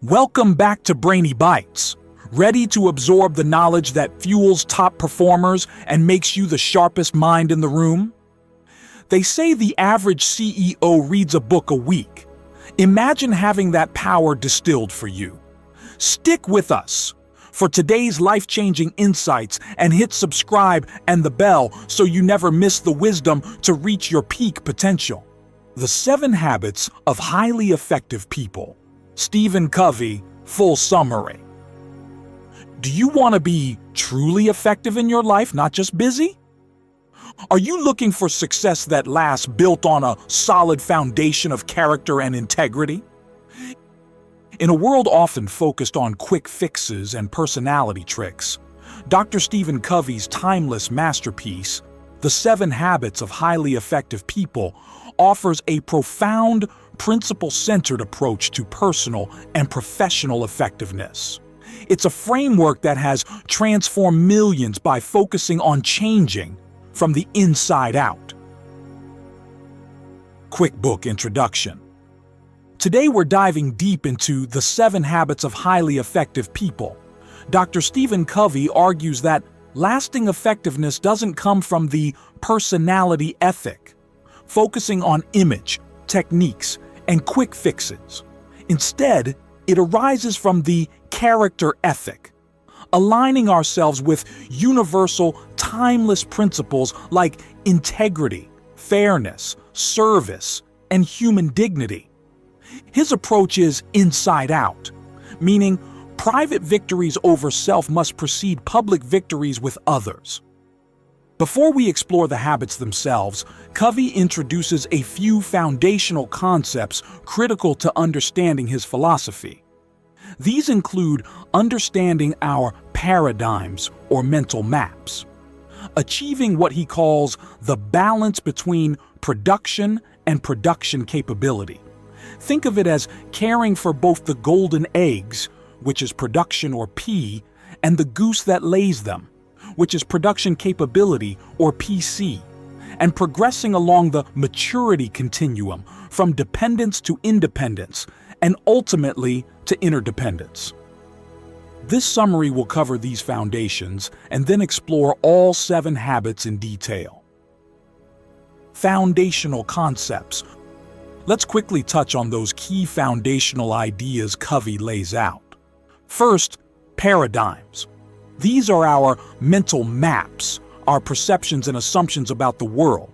Welcome back to Brainy Bytes. Ready to absorb the knowledge that fuels top performers and makes you the sharpest mind in the room? They say the average CEO reads a book a week. Imagine having that power distilled for you. Stick with us for today's life-changing insights and hit subscribe and the bell so you never miss the wisdom to reach your peak potential. The 7 Habits of Highly Effective People. Stephen Covey, full summary. Do you want to be truly effective in your life, not just busy? Are you looking for success that lasts, built on a solid foundation of character and integrity? In a world often focused on quick fixes and personality tricks, Dr. Stephen Covey's timeless masterpiece, The 7 Habits of Highly Effective People, offers a profound, principle-centered approach to personal and professional effectiveness. It's a framework that has transformed millions by focusing on changing from the inside out. Quick book introduction. Today we're diving deep into The 7 Habits of Highly Effective People. Dr. Stephen Covey argues that lasting effectiveness doesn't come from the personality ethic, focusing on image, techniques, and quick fixes. Instead, it arises from the character ethic, aligning ourselves with universal, timeless principles like integrity, fairness, service, and human dignity. His approach is inside out, meaning private victories over self must precede public victories with others. Before we explore the habits themselves, Covey introduces a few foundational concepts critical to understanding his philosophy. These include understanding our paradigms or mental maps, achieving what he calls the balance between production and production capability. Think of it as caring for both the golden eggs, which is production or P, and the goose that lays them, which is production capability or PC, and progressing along the maturity continuum from dependence to independence and ultimately to interdependence. This summary will cover these foundations and then explore all 7 habits in detail. Foundational concepts. Let's quickly touch on those key foundational ideas Covey lays out. First, paradigms. These are our mental maps, our perceptions and assumptions about the world.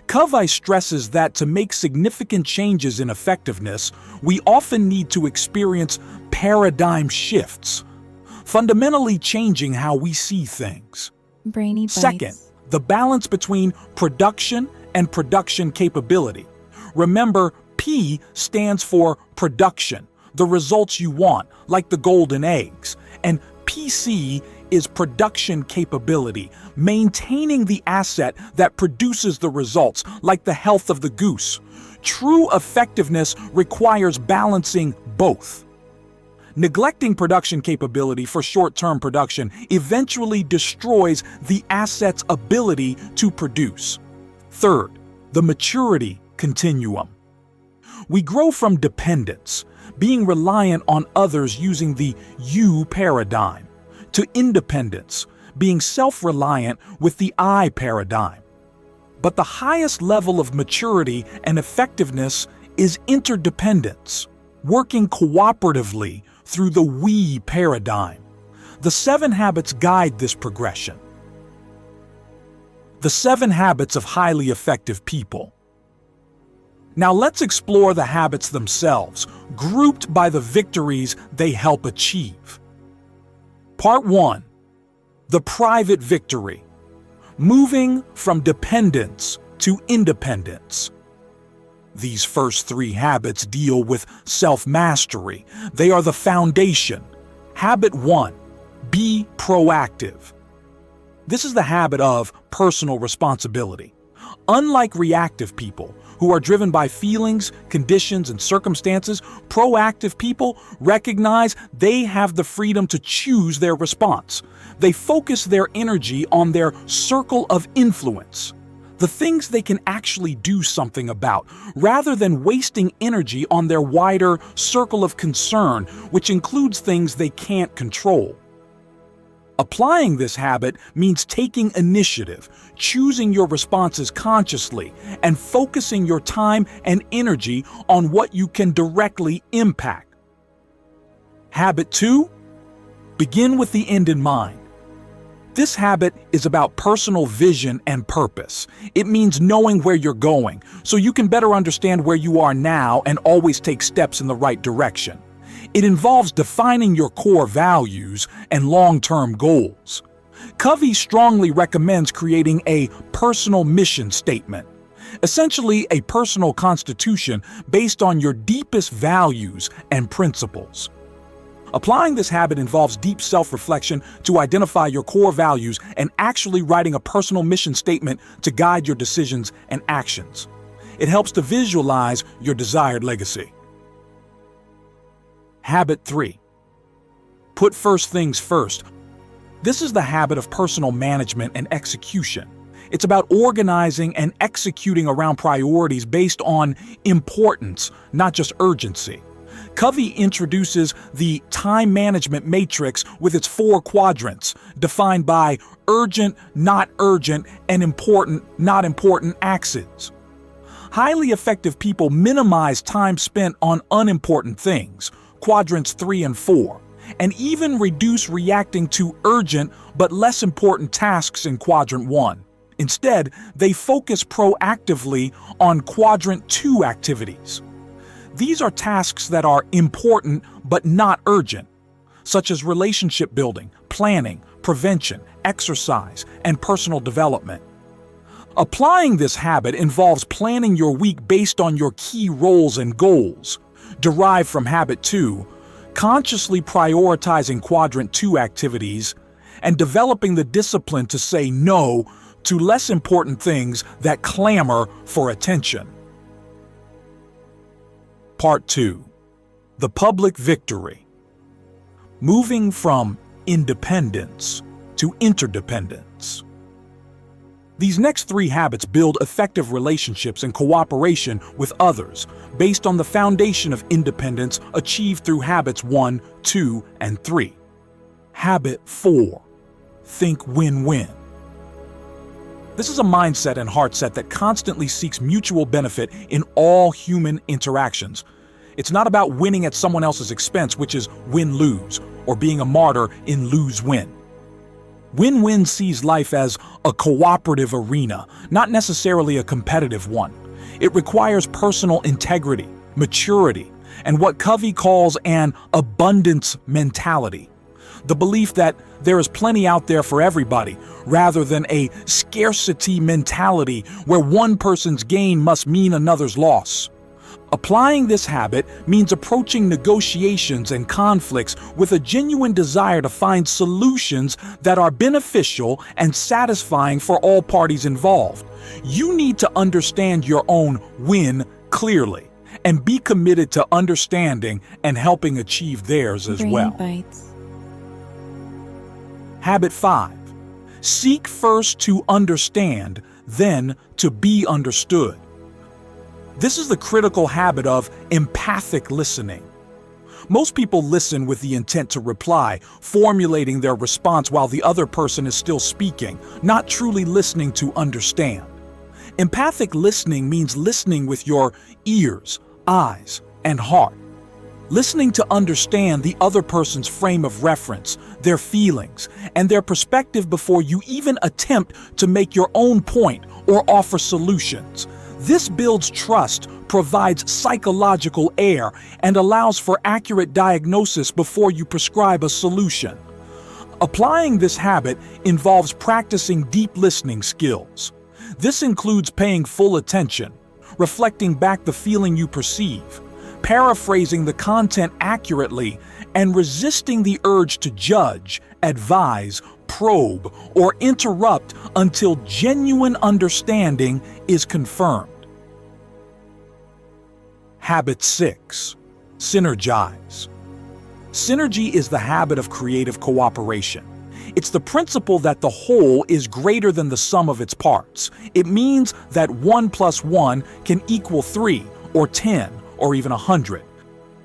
Covey stresses that to make significant changes in effectiveness, we often need to experience paradigm shifts, fundamentally changing how we see things. Brainy Bytes. Second, the balance between production and production capability. Remember, P stands for production, the results you want, like the golden eggs, and PC is production capability, maintaining the asset that produces the results, like the health of the goose. True effectiveness requires balancing both. Neglecting production capability for short-term production eventually destroys the asset's ability to produce. Third, the maturity continuum. We grow from dependence, being reliant on others using the you paradigm, to independence, being self-reliant with the I paradigm. But the highest level of maturity and effectiveness is interdependence, working cooperatively through the we paradigm. The 7 habits guide this progression. The 7 habits of highly effective people. Now let's explore the habits themselves, grouped by the victories they help achieve. Part 1. The private victory. Moving from dependence to independence. These first 3 habits deal with self-mastery. They are the foundation. Habit 1. Be proactive. This is the habit of personal responsibility. Unlike reactive people, who are driven by feelings, conditions, and circumstances, proactive people recognize they have the freedom to choose their response. They focus their energy on their circle of influence, the things they can actually do something about, rather than wasting energy on their wider circle of concern, which includes things they can't control. Applying this habit means taking initiative, choosing your responses consciously, and focusing your time and energy on what you can directly impact. Habit 2. Begin with the end in mind. This habit is about personal vision and purpose. It means knowing where you're going, so you can better understand where you are now and always take steps in the right direction. It involves defining your core values and long-term goals. Covey strongly recommends creating a personal mission statement, essentially a personal constitution based on your deepest values and principles. Applying this habit involves deep self-reflection to identify your core values and actually writing a personal mission statement to guide your decisions and actions. It helps to visualize your desired legacy. Habit 3. Put first things first. This is the habit of personal management and execution. It's about organizing and executing around priorities based on importance, not just urgency. Covey introduces the time management matrix with its 4 quadrants, defined by urgent, not urgent, and important, not important axes. Highly effective people minimize time spent on unimportant things, quadrants 3 and 4, and even reduce reacting to urgent but less important tasks in quadrant 1. Instead, they focus proactively on quadrant 2 activities. These are tasks that are important but not urgent, such as relationship building, planning, prevention, exercise, and personal development. Applying this habit involves planning your week based on your key roles and goals, derived from habit 2, consciously prioritizing quadrant 2 activities, and developing the discipline to say no to less important things that clamor for attention. Part 2. The public victory. Moving from independence to interdependence. These next 3 habits build effective relationships and cooperation with others based on the foundation of independence achieved through habits 1, 2, and 3. Habit 4. Think win-win. This is a mindset and heart set that constantly seeks mutual benefit in all human interactions. It's not about winning at someone else's expense, which is win-lose, or being a martyr in lose-win. Win-win sees life as a cooperative arena, not necessarily a competitive one. It requires personal integrity, maturity, and what Covey calls an abundance mentality. The belief that there is plenty out there for everybody, rather than a scarcity mentality where one person's gain must mean another's loss. Applying this habit means approaching negotiations and conflicts with a genuine desire to find solutions that are beneficial and satisfying for all parties involved. You need to understand your own win clearly and be committed to understanding and helping achieve theirs as well. Brainy Bytes. Habit 5. Seek first to understand, then to be understood. This is the critical habit of empathic listening. Most people listen with the intent to reply, formulating their response while the other person is still speaking, not truly listening to understand. Empathic listening means listening with your ears, eyes, and heart. Listening to understand the other person's frame of reference, their feelings, and their perspective before you even attempt to make your own point or offer solutions. This builds trust, provides psychological air, and allows for accurate diagnosis before you prescribe a solution. Applying this habit involves practicing deep listening skills. This includes paying full attention, reflecting back the feeling you perceive, paraphrasing the content accurately, and resisting the urge to judge, advise, probe, or interrupt until genuine understanding is confirmed. Habit 6. Synergize. Synergy is the habit of creative cooperation. It's the principle that the whole is greater than the sum of its parts. It means that 1 plus 1 can equal 3, or 10, or even 100.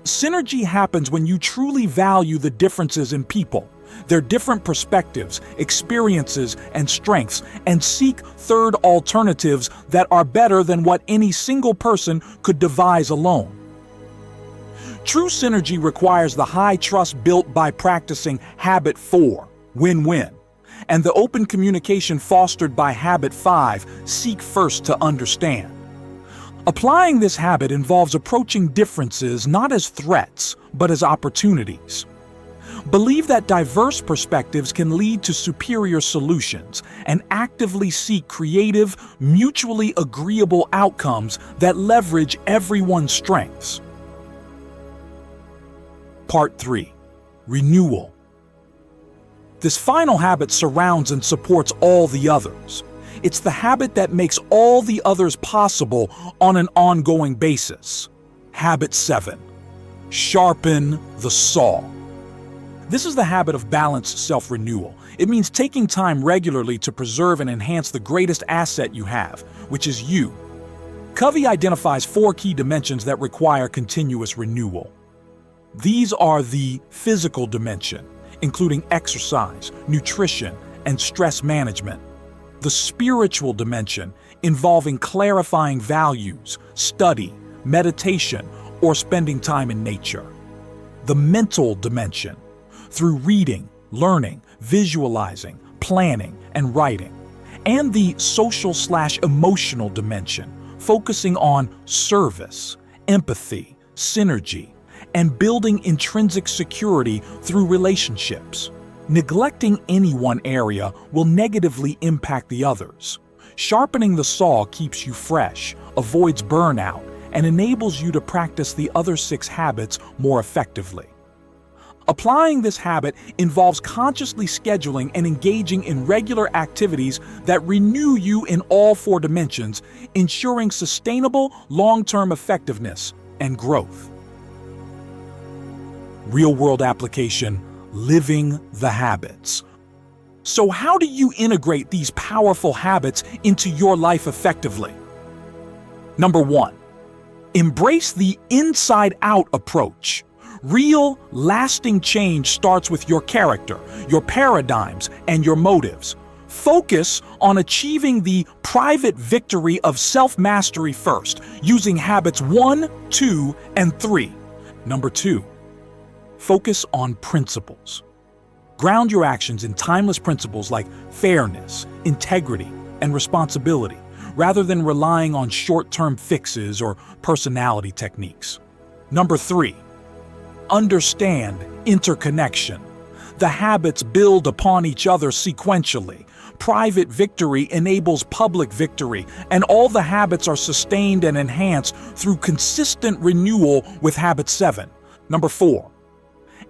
Synergy happens when you truly value the differences in people, their different perspectives, experiences, and strengths, and seek third alternatives that are better than what any single person could devise alone. True synergy requires the high trust built by practicing Habit 4, win-win, and the open communication fostered by Habit 5, seek first to understand. Applying this habit involves approaching differences not as threats, but as opportunities. Believe that diverse perspectives can lead to superior solutions, and actively seek creative, mutually agreeable outcomes that leverage everyone's strengths. Part 3. Renewal. This final habit surrounds and supports all the others. It's the habit that makes all the others possible on an ongoing basis. Habit 7. Sharpen the saw. This is the habit of balanced self-renewal. It means taking time regularly to preserve and enhance the greatest asset you have, which is you. Covey identifies 4 key dimensions that require continuous renewal. These are the physical dimension, including exercise, nutrition, and stress management. The spiritual dimension, involving clarifying values, study, meditation, or spending time in nature. The mental dimension, through reading, learning, visualizing, planning, and writing. And the social/emotional dimension, focusing on service, empathy, synergy, and building intrinsic security through relationships. Neglecting any one area will negatively impact the others. Sharpening the saw keeps you fresh, avoids burnout, and enables you to practice the other 6 habits more effectively. Applying this habit involves consciously scheduling and engaging in regular activities that renew you in all 4 dimensions, ensuring sustainable, long-term effectiveness and growth. Real-world application: living the habits. So how do you integrate these powerful habits into your life effectively? Number 1, embrace the inside-out approach. Real, lasting change starts with your character, your paradigms, and your motives. Focus on achieving the private victory of self-mastery first, using habits 1, 2, and 3. Number 2, focus on principles. Ground your actions in timeless principles like fairness, integrity, and responsibility, rather than relying on short-term fixes or personality techniques. Number 3, understand interconnection. The habits build upon each other sequentially. Private victory enables public victory, and all the habits are sustained and enhanced through consistent renewal with Habit 7. Number 4,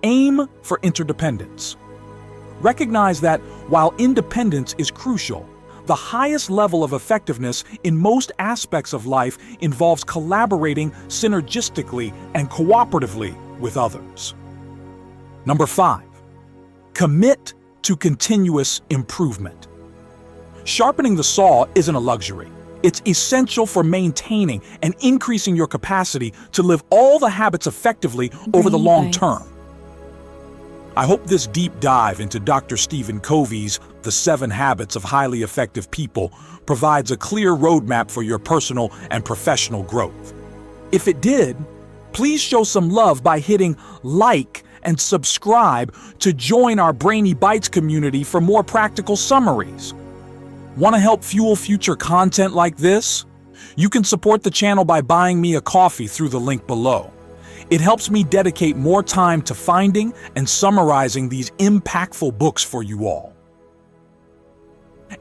aim for interdependence. Recognize that while independence is crucial, the highest level of effectiveness in most aspects of life involves collaborating synergistically and cooperatively with others. Number 5, commit to continuous improvement. Sharpening the saw isn't a luxury. It's essential for maintaining and increasing your capacity to live all the habits effectively over the long term. I hope this deep dive into Dr. Stephen Covey's The 7 Habits of Highly Effective People provides a clear roadmap for your personal and professional growth. If it did, please show some love by hitting like and subscribe to join our Brainy Bytes community for more practical summaries. Want to help fuel future content like this? You can support the channel by buying me a coffee through the link below. It helps me dedicate more time to finding and summarizing these impactful books for you all.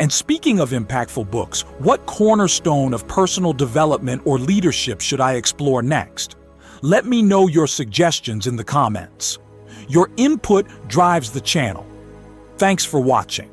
And speaking of impactful books, what cornerstone of personal development or leadership should I explore next? Let me know your suggestions in the comments. Your input drives the channel. Thanks for watching.